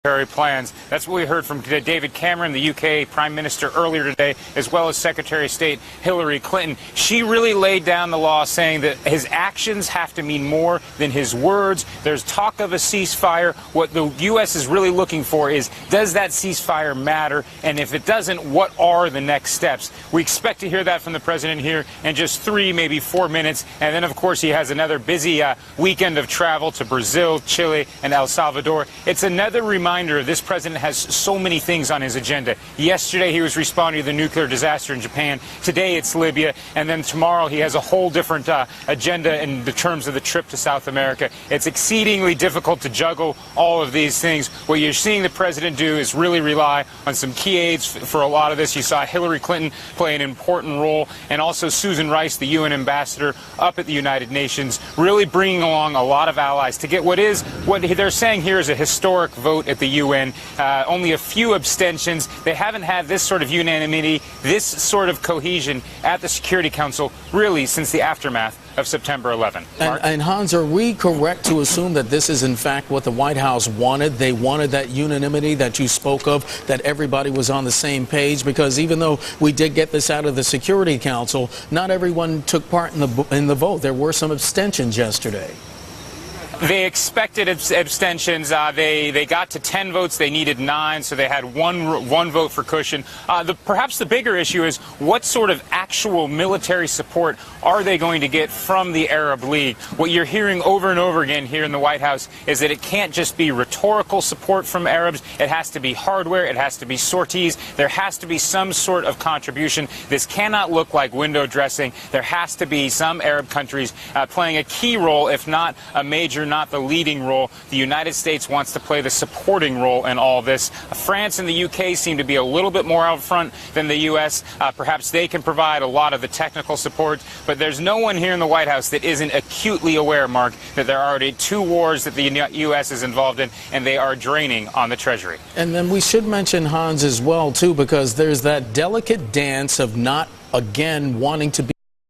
plans. That's what we heard from David Cameron, the UK Prime Minister, earlier today, as well as Secretary of State Hillary Clinton. She really laid down the law, saying that his actions have to mean more than his words. There's talk of a ceasefire. What the U.S. is really looking for is, does that ceasefire matter? And if it doesn't, what are the next steps? We expect to hear that from the president here in just 3, maybe 4 minutes. And then, of course, he has another busy weekend of travel to Brazil, Chile, and El Salvador. It's another reminder this president has so many things on his agenda. Yesterday he was responding to the nuclear disaster in Japan. Today it's Libya. And then tomorrow he has a whole different agenda in the terms of the trip to South America. It's exceedingly difficult to juggle all of these things. What you're seeing the president do is really rely on some key aides for a lot of this. You saw Hillary Clinton play an important role, and also Susan Rice, the UN ambassador up at the United Nations, really bringing along a lot of allies to get what they're saying here is a historic vote at the UN. Only a few abstentions. They haven't had this sort of unanimity, this sort of cohesion at the Security Council really since the aftermath of September 11. And Hans, are we correct to assume that this is in fact what the White House wanted? They wanted that unanimity that you spoke of, that everybody was on the same page? Because even though we did get this out of the Security Council, not everyone took part in the vote. There were some abstentions yesterday. They expected abstentions. They got to 10 votes. They needed 9, so they had one vote for cushion. Perhaps the bigger issue is what sort of actual military support are they going to get from the Arab League? What you're hearing over and over again here in the White House is that it can't just be rhetorical support from Arabs. It has to be hardware. It has to be sorties. There has to be some sort of contribution. This cannot look like window dressing. There has to be some Arab countries playing a key role, if not a major, not the leading role. The United States wants to play the supporting role in all this. France and the UK seem to be a little bit more out front than the U.S. Perhaps they can provide a lot of the technical support, but there's no one here in the White House that isn't acutely aware, Mark, that there are already 2 wars that the U.S. is involved in, and they are draining on the Treasury. And then we should mention, Hans, as well, too, because there's that delicate dance of not, again, wanting to be